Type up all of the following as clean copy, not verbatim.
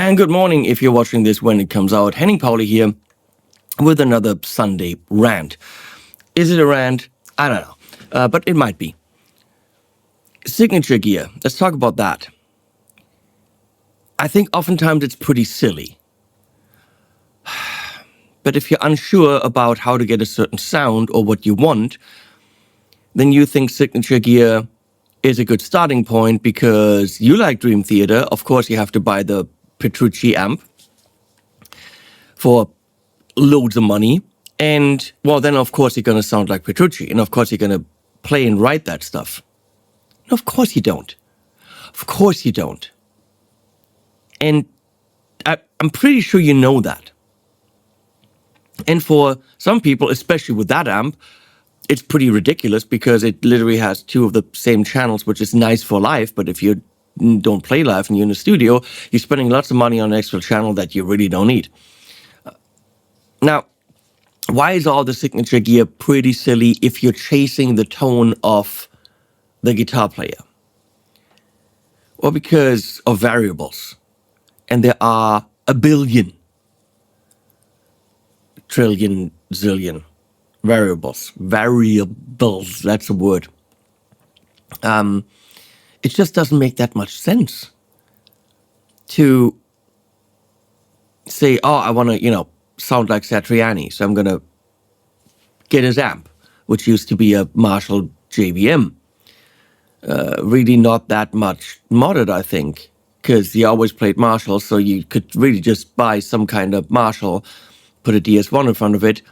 And good morning if you're watching this when it comes out. Henning Pauli here with another Sunday rant. Is it a rant? I don't know, but it might be. Signature gear. Let's talk about that. I think oftentimes it's pretty silly. But if you're unsure about how to get a certain sound or what you want, then you think signature gear is a good starting point because you like Dream Theater. Of course, you have to buy the Petrucci amp for loads of money. And, well, then, of course, you're going to sound like Petrucci. And, of course, you're going to play and write that stuff. No, of course you don't. Of course you don't. And I'm pretty sure you know that. And for some people, especially with that amp, it's pretty ridiculous because it literally has two of the same channels, which is nice for live. But if you don't play live and you're in the studio, you're spending lots of money on an extra channel that you really don't need. Now, why is all the signature gear pretty silly if you're chasing the tone of the guitar player? Well, because of variables. And there are a billion, trillion, zillion variables. Variables, that's a word. It just doesn't make that much sense to say, oh, I want to, sound like Satriani, so I'm going to get his amp, which used to be a Marshall JVM. Really not that much modded, I think, because he always played Marshall, so you could really just buy some kind of Marshall, put a DS1 in front of it.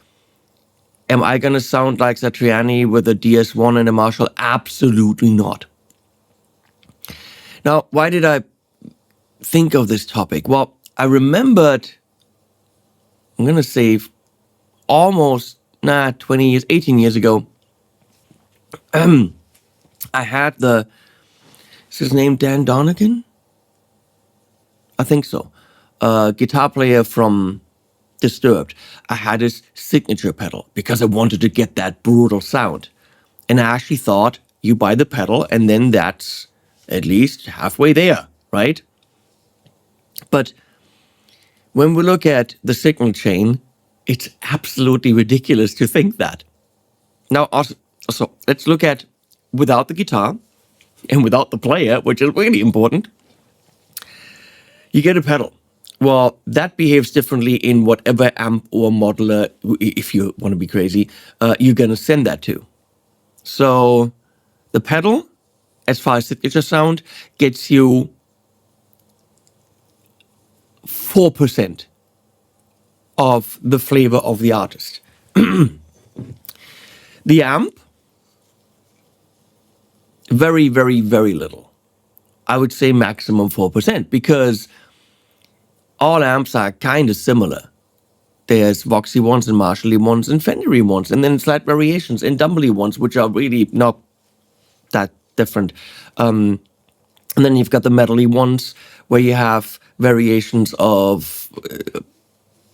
Am I going to sound like Satriani with a DS1 and a Marshall? Absolutely not. Now, why did I think of this topic? Well, I remembered, I'm going to say almost 20 years, 18 years ago, I had is his name Dan Donegan? I think so. Guitar player from Disturbed. I had his signature pedal because I wanted to get that brutal sound. And I actually thought, you buy the pedal and then that's at least halfway there, right? But when we look at the signal chain, it's absolutely ridiculous to think that. Now, also, let's look at without the guitar and without the player, which is really important. You get a pedal. Well, that behaves differently in whatever amp or modeler, if you want to be crazy, you're going to send that to. So the pedal, as far as signature sound, gets you 4% of the flavor of the artist. The amp, very, very, very little. I would say maximum 4% because all amps are kind of similar. There's Voxy ones and Marshall ones and Fender ones, and then slight variations and Dumbly ones, which are really not that different. And then you've got the metally ones where you have variations of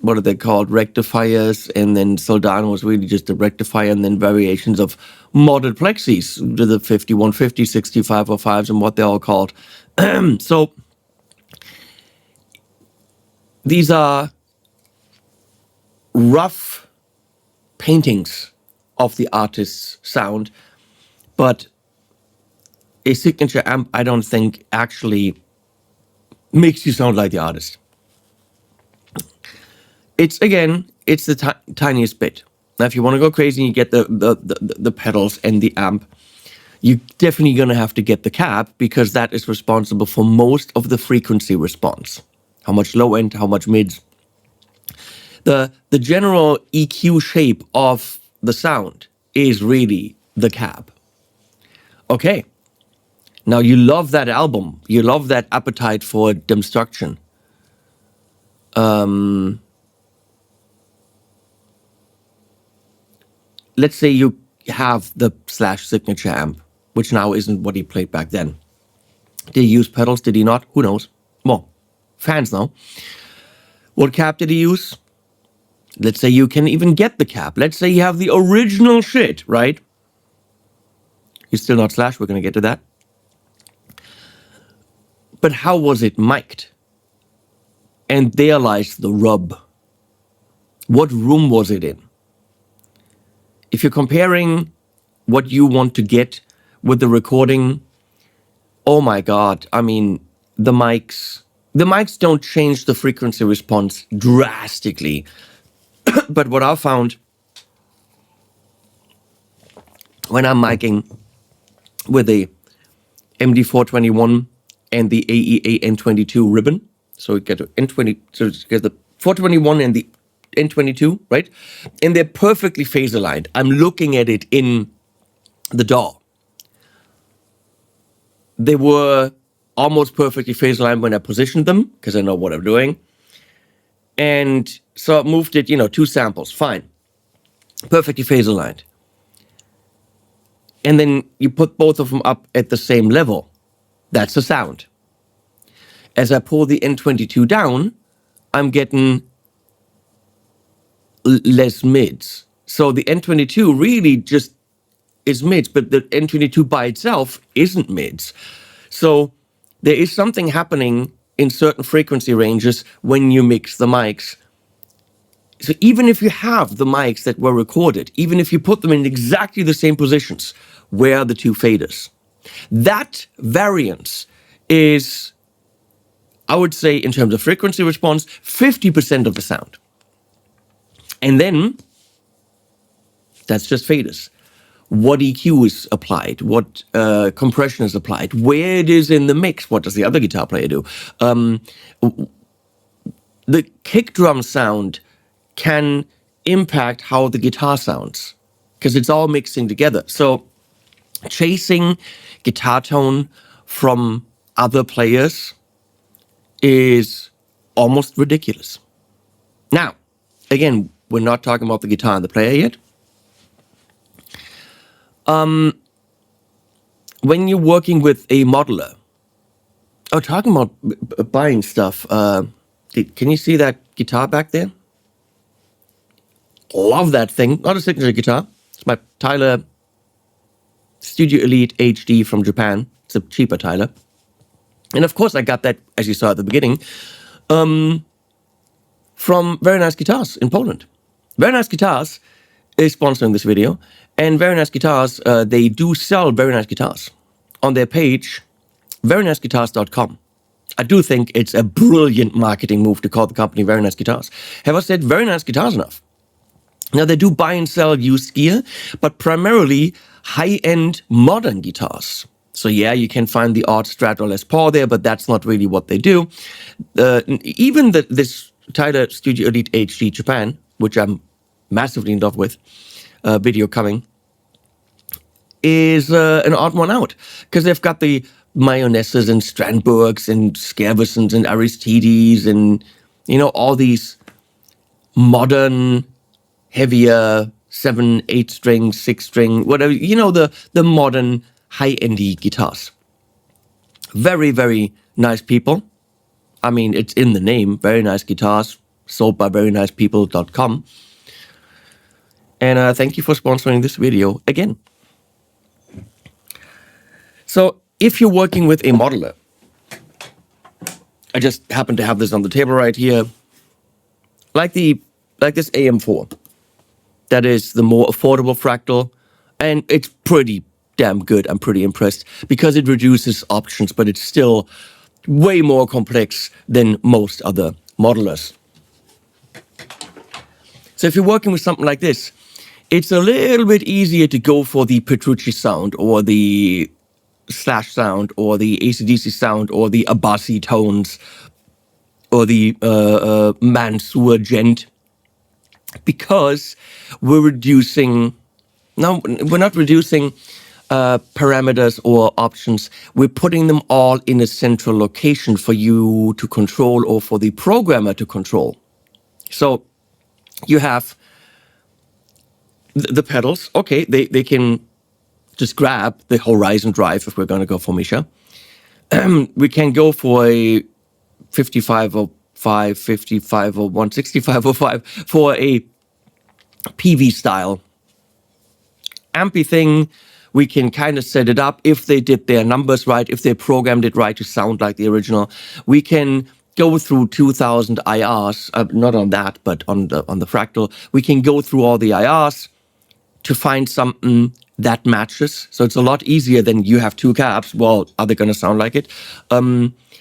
what are they called? Rectifiers, and then Soldano was really just a rectifier, and then variations of modded plexis to the 5150, 6505s, and what they're all called. So these are rough paintings of the artist's sound, but a signature amp, I don't think, actually makes you sound like the artist. It's the tiniest bit. Now, if you want to go crazy and you get the pedals and the amp, you're definitely going to have to get the cab because that is responsible for most of the frequency response. How much low end, how much mids. The general EQ shape of the sound is really the cab. Okay. Now, you love that album. You love that appetite for destruction. Let's say you have the Slash signature amp, which now isn't what he played back then. Did he use pedals? Did he not? Who knows? Well, fans know. What cab did he use? Let's say you can even get the cab. Let's say you have the original shit, right? You're still not Slash. We're going to get to that. But how was it mic'd? And there lies the rub. What room was it in? If you're comparing what you want to get with the recording, oh my God, I mean, the mics don't change the frequency response drastically. But what I found when I'm miking with a MD421 and the AEA N22 ribbon, so you get the N20, so you get the 421 and the N22, right? And they're perfectly phase aligned. I'm looking at it in the DAW. They were almost perfectly phase aligned when I positioned them, because I know what I'm doing. And so I moved it, 2 samples, fine. Perfectly phase aligned. And then you put both of them up at the same level. That's the sound. As I pull the N22 down, I'm getting less mids. So the N22 really just is mids, but the N22 by itself isn't mids. So there is something happening in certain frequency ranges when you mix the mics. So even if you have the mics that were recorded, even if you put them in exactly the same positions, where are the 2 faders? That variance is, I would say, in terms of frequency response, 50% of the sound. And then that's just faders. What EQ is applied, what compression is applied, where it is in the mix, what does the other guitar player do? The kick drum sound can impact how the guitar sounds, because it's all mixing together. So chasing guitar tone from other players is almost ridiculous. Now, again, we're not talking about the guitar and the player yet. When you're working with a modeler, talking about buying stuff, can you see that guitar back there? Love that thing. Not a signature guitar. It's my Tyler Studio Elite HD from Japan. It's a cheaper Tyler. And of course, I got that, as you saw at the beginning, from Very Nice Guitars in Poland. Very Nice Guitars is sponsoring this video. And Very Nice Guitars, they do sell Very Nice Guitars on their page, veryniceguitars.com. I do think it's a brilliant marketing move to call the company Very Nice Guitars. Have I said Very Nice Guitars enough? Now, they do buy and sell used gear, but primarily high-end modern guitars. So yeah, you can find the odd Strat or Les Paul there, but that's not really what they do. Even this Tyler Studio Elite HD Japan, which I'm massively in love with, video coming, is an odd one out, because they've got the Mayonesses and Strandbergs and Skervesons and Aristides and, all these modern, heavier 7, 8 string, 6 string, whatever, the modern high-endy guitars. Very, very nice people. I mean, it's in the name, Very Nice Guitars, sold by verynicepeople.com. And thank you for sponsoring this video again. So if you're working with a modeler, I just happen to have this on the table right here, like this AM4. That is the more affordable fractal, and it's pretty damn good. I'm pretty impressed, because it reduces options, but it's still way more complex than most other modelers. So if you're working with something like this, it's a little bit easier to go for the Petrucci sound, or the Slash sound, or the AC/DC sound, or the Abbasi tones, or the Mansour Gent, because we're reducing. No, we're not reducing parameters or options. We're putting them all in a central location for you to control, or for the programmer to control. So you have the pedals. Okay, they can just grab the Horizon drive if we're going to go for Misha. We can go for a 5505, 5501, 6505 for a PV style ampy thing. We can kind of set it up if they did their numbers right, if they programmed it right to sound like the original. We can go through 2,000 IRs, not on that, but on the fractal. We can go through all the IRs to find something that matches. So it's a lot easier than you have two cabs. Well, are they going to sound like it?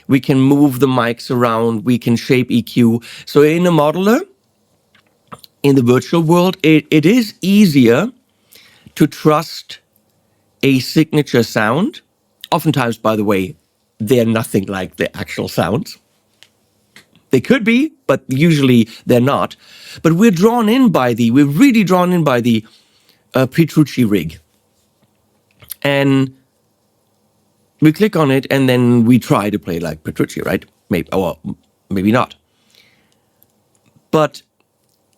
We can move the mics around. We can shape EQ. So in a modeler, in the virtual world, it is easier to trust a signature sound. Oftentimes, by the way, they're nothing like the actual sounds. They could be, but usually they're not. But we're really drawn in by the Petrucci rig. And we click on it and then we try to play like Petrucci, right? Maybe, or maybe not. But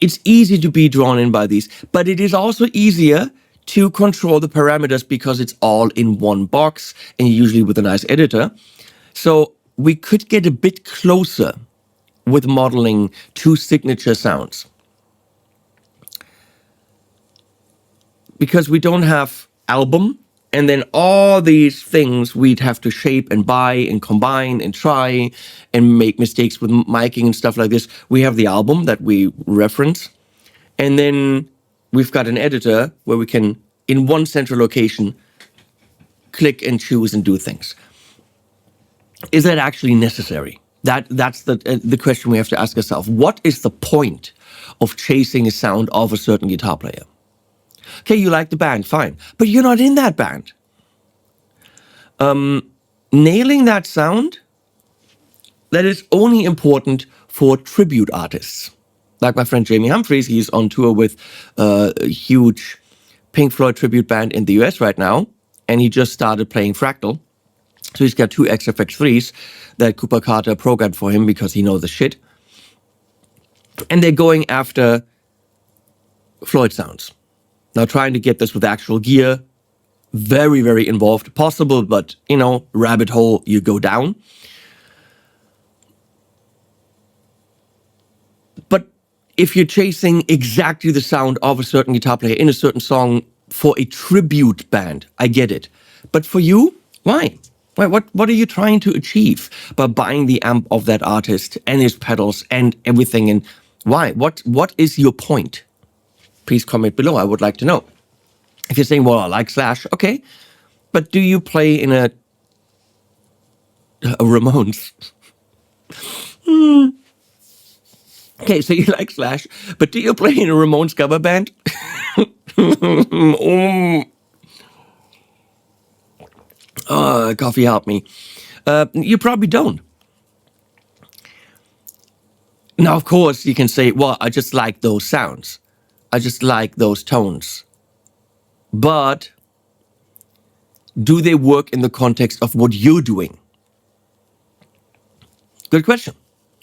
it's easy to be drawn in by these. But it is also easier to control the parameters because it's all in one box and usually with a nice editor. So we could get a bit closer with modeling two signature sounds. Because we don't have album, and then all these things we'd have to shape and buy and combine and try and make mistakes with miking and stuff like this. We have the album that we reference, and then we've got an editor where we can, in one central location, click and choose and do things. Is that actually necessary? That's the question we have to ask ourselves. What is the point of chasing a sound of a certain guitar player? Okay, you like the band, fine, but you're not in that band. Nailing that sound, that is only important for tribute artists. Like my friend Jamie Humphries, he's on tour with a huge Pink Floyd tribute band in the US right now, and he just started playing fractal. So he's got two XFX3s that Cooper Carter programmed for him because he knows the shit. And they're going after Floyd sounds. Now trying to get this with actual gear, very, very involved, possible, but, rabbit hole you go down. But if you're chasing exactly the sound of a certain guitar player in a certain song for a tribute band, I get it. But for you, why? What are you trying to achieve by buying the amp of that artist and his pedals and everything? And why? What is your point? Please comment below. I would like to know. If you're saying, well, I like Slash, okay, but do you play in a Ramones? Okay, so you like Slash, but do you play in a Ramones cover band? Coffee help me. You probably don't. Now, of course, you can say, well, I just like those sounds. I just like those tones. But do they work in the context of what you're doing? Good question,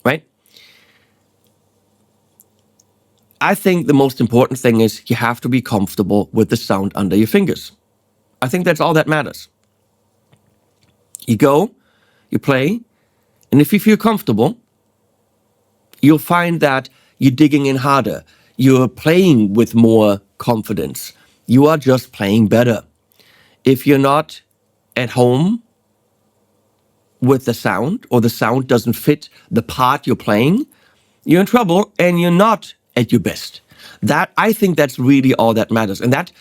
right? I think the most important thing is you have to be comfortable with the sound under your fingers. I think that's all that matters. You go, you play, and if you feel comfortable, you'll find that you're digging in harder. You're playing with more confidence. You are just playing better. If you're not at home with the sound, or the sound doesn't fit the part you're playing, you're in trouble and you're not at your best. I think that's really all that matters. And that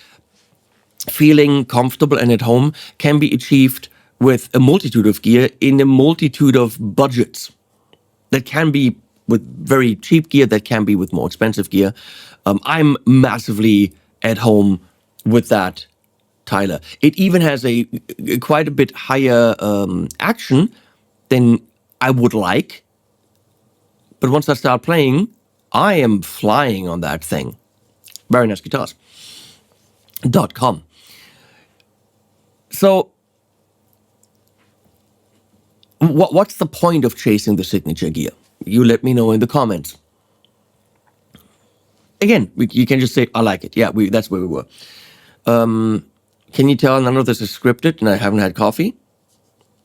feeling comfortable and at home can be achieved with a multitude of gear in a multitude of budgets. That can be with very cheap gear, that can be with more expensive gear. I'm massively at home with that Tyler. It even has a quite a bit higher action than I would like. But once I start playing, I am flying on that thing. Very nice guitars.com. So, what's the point of chasing the signature gear? You let me know in the comments. Again, you can just say, I like it. Yeah, that's where we were. Can you tell none of this is scripted and I haven't had coffee?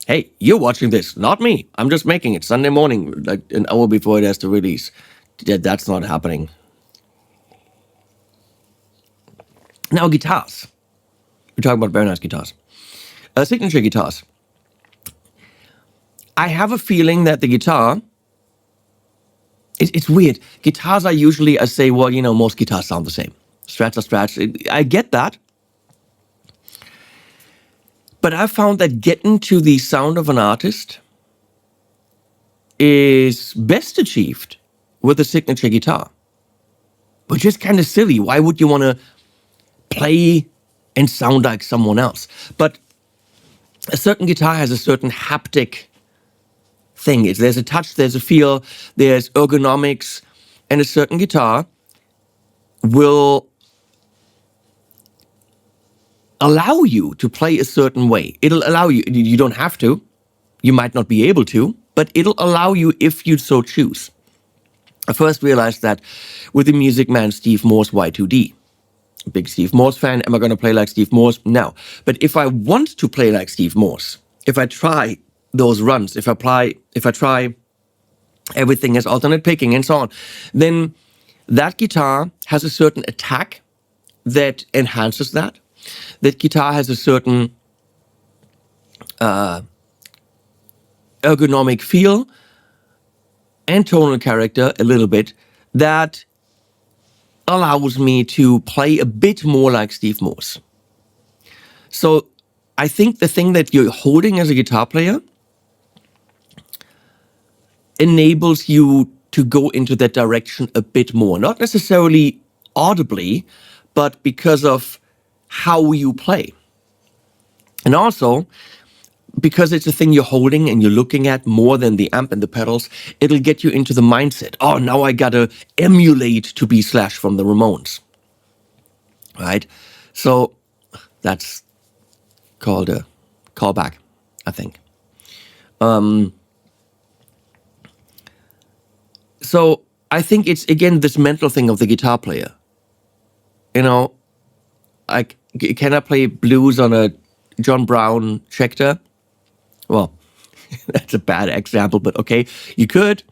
Hey, you're watching this, not me. I'm just making it Sunday morning, like an hour before it has to release. That's not happening. Now, guitars. We're talking about very nice guitars. Signature guitars. I have a feeling that the guitar it's weird. Guitars are usually, I say, well, most guitars sound the same. Strats are strats. I get that. But I found that getting to the sound of an artist is best achieved with a signature guitar. Which is kind of silly. Why would you want to play and sound like someone else? But a certain guitar has a certain haptic thing. There's a touch, there's a feel, there's ergonomics, and a certain guitar will allow you to play a certain way. It'll allow you. You don't have to. You might not be able to, but it'll allow you if you so choose. I first realized that with the Music Man Steve Morse Y2D. Big Steve Morse fan. Am I going to play like Steve Morse? No. But if I want to play like Steve Morse, if I try those runs, if I try everything as alternate picking and so on, then that guitar has a certain attack that enhances that. That guitar has a certain ergonomic feel and tonal character a little bit that allows me to play a bit more like Steve Morse. So I think the thing that you're holding as a guitar player enables you to go into that direction a bit more. Not necessarily audibly, but because of how you play. And also, because it's a thing you're holding and you're looking at more than the amp and the pedals, it'll get you into the mindset. Oh, now I gotta emulate to be Slash from the Ramones. Right? So that's called a callback, I think. So I think it's, again, this mental thing of the guitar player. Can I play blues on a John Brown Schecter? Well, that's a bad example, but okay, you could.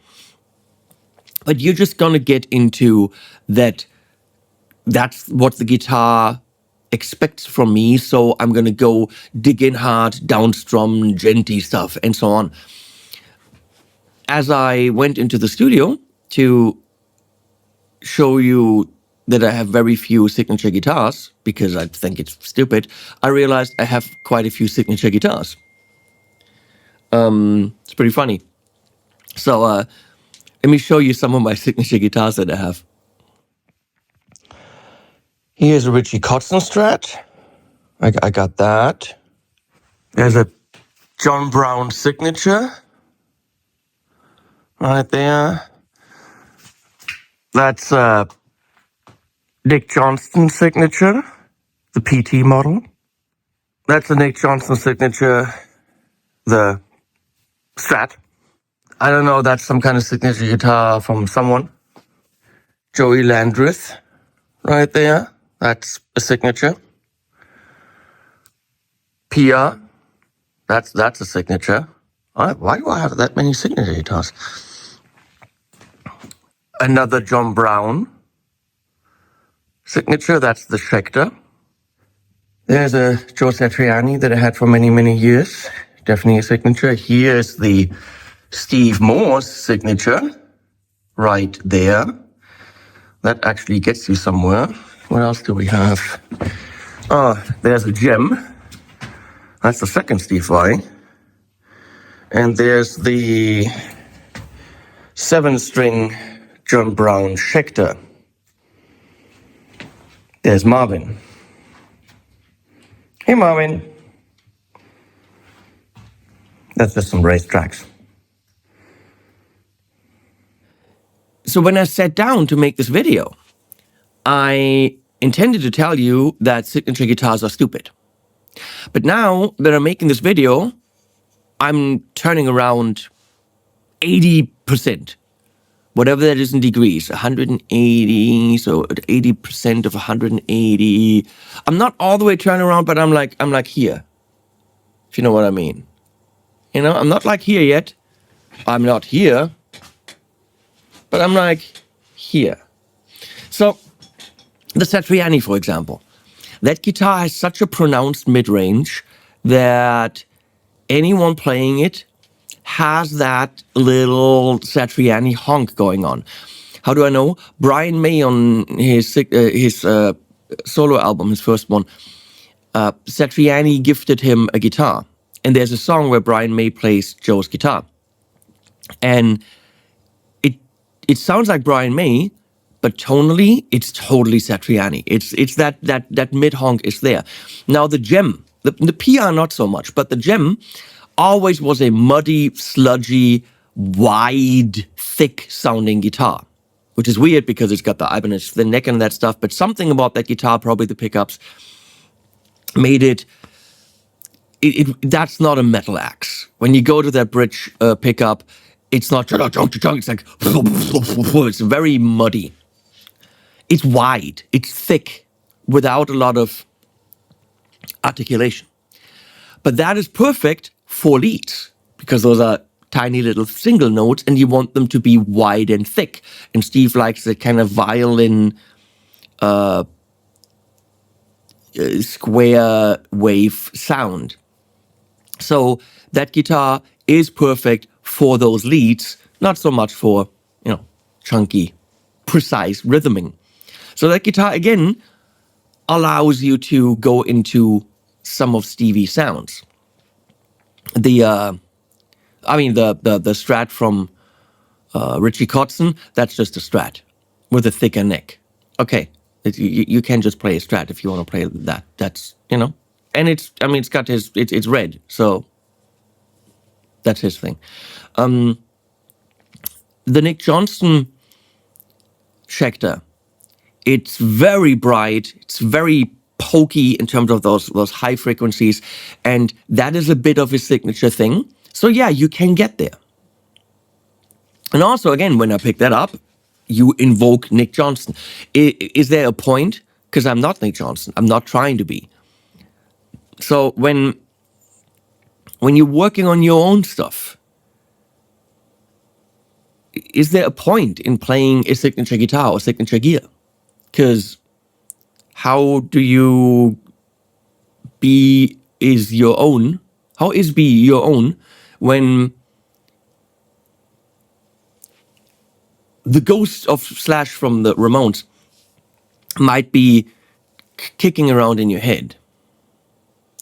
But you're just going to get into that. That's what the guitar expects from me, so I'm going to go dig in hard, downstrum, genty stuff, and so on. As I went into the studio to show you that I have very few signature guitars, because I think it's stupid, I realized I have quite a few signature guitars. It's pretty funny. So let me show you some of my signature guitars that I have. Here's a Richie Kotzen Strat. I got that. There's a John Brown signature right there. That's Nick Johnston signature, the PT model. That's a Nick Johnston signature, the Strat. I don't know, that's some kind of signature guitar from someone. Joey Landreth, right there. That's a signature. Pia, that's a signature. Why do I have that many signature guitars? Another John Brown signature, that's the Schecter. There's a Joe Satriani that I had for many, many years. Definitely a signature. Here's the Steve Morse signature right there. That actually gets you somewhere. What else do we have? Oh, there's a gem. That's the second Steve Vai. And there's the 7-string John Brown Schecter. There's Marvin. Hey, Marvin. That's just some racetracks. So when I sat down to make this video, I intended to tell you that signature guitars are stupid. But now that I'm making this video, I'm turning around 80%. Whatever that is in degrees, 180, so 80% of 180. I'm not all the way turning around, but I'm like here, if you know what I mean. I'm not like here yet. I'm not here, but I'm like here. So the Satriani, for example, that guitar has such a pronounced mid-range that anyone playing it has that little Satriani honk going on. How do I know? Brian May on his solo album, his first one, Satriani gifted him a guitar. And there's a song where Brian May plays Joe's guitar. And it sounds like Brian May, but tonally, it's totally Satriani. It's that mid honk is there. Now the gem, the PR not so much, but the gem always was a muddy, sludgy, wide, thick sounding guitar, which is weird because it's got the Ibanez, the neck and that stuff. But something about that guitar, probably the pickups, made it. That's not a metal axe. When you go to that bridge pickup, it's not it's like it's very muddy. It's wide, it's thick, without a lot of articulation. But that is perfect for leads, because those are tiny little single notes and you want them to be wide and thick. And Steve likes the kind of violin square wave sound. So that guitar is perfect for those leads, not so much for, chunky, precise rhythming. So that guitar, again, allows you to go into some of Stevie's sounds. The Strat from Richie Kotzen, that's just a Strat with a thicker neck. Okay, you can just play a Strat if you want to play that. That's, and it's got it's red, so that's his thing. The Nick Johnston Schecter, it's very bright, it's very pokey in terms of those high frequencies, and that is a bit of his signature thing. So yeah, you can get there. And also, again, when I pick that up, you invoke Nick Johnston. Is there a point? Because I'm not Nick Johnston. I'm not trying to be. So when you're working on your own stuff, is there a point in playing a signature guitar or signature gear? Because how do you be your own when the ghost of Slash from the Ramones might be kicking around in your head?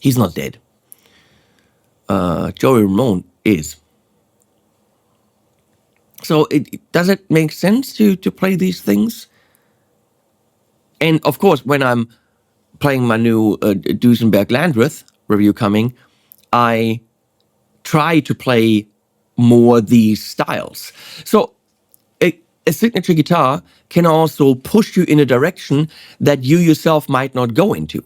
He's not dead. Joey Ramone is. So does it make sense to play these things? And of course, when I'm playing my new Duesenberg Landreth review coming, I try to play more these styles. So a signature guitar can also push you in a direction that you yourself might not go into.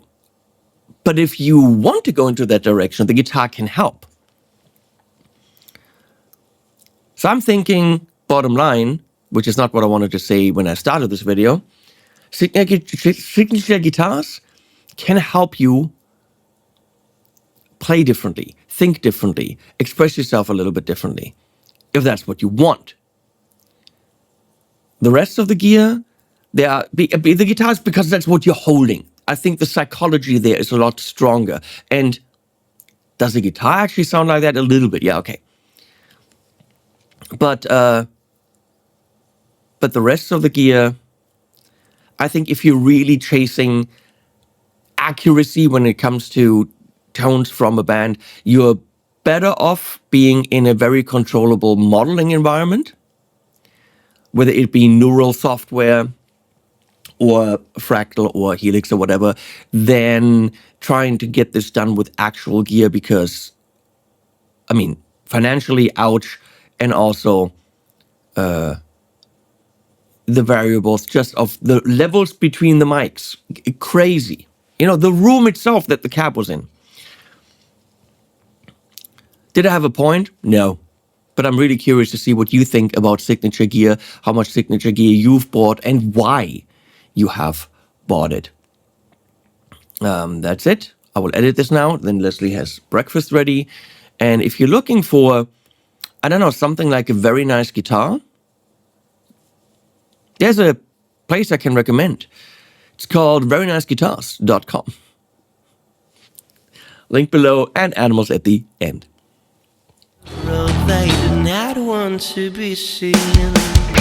But if you want to go into that direction, the guitar can help. So I'm thinking, bottom line, which is not what I wanted to say when I started this video, signature guitars can help you play differently, think differently, express yourself a little bit differently, if that's what you want. The rest of the gear, the guitars, because that's what you're holding. I think the psychology there is a lot stronger. And does the guitar actually sound like that? A little bit, yeah, okay. But the rest of the gear, I think if you're really chasing accuracy when it comes to tones from a band, you're better off being in a very controllable modeling environment, whether it be neural software or Fractal or Helix or whatever, than trying to get this done with actual gear, because, financially, ouch, and also the variables just of the levels between the mics, crazy. The room itself that the cab was in. Did I have a point? No. But I'm really curious to see what you think about signature gear, how much signature gear you've bought, and why you have bought it. That's it. I will edit this now. Then Leslie has breakfast ready. And if you're looking for, something like a very nice guitar, there's a place I can recommend. It's called veryniceguitars.com. Link below and animals at the end. not one to be seen.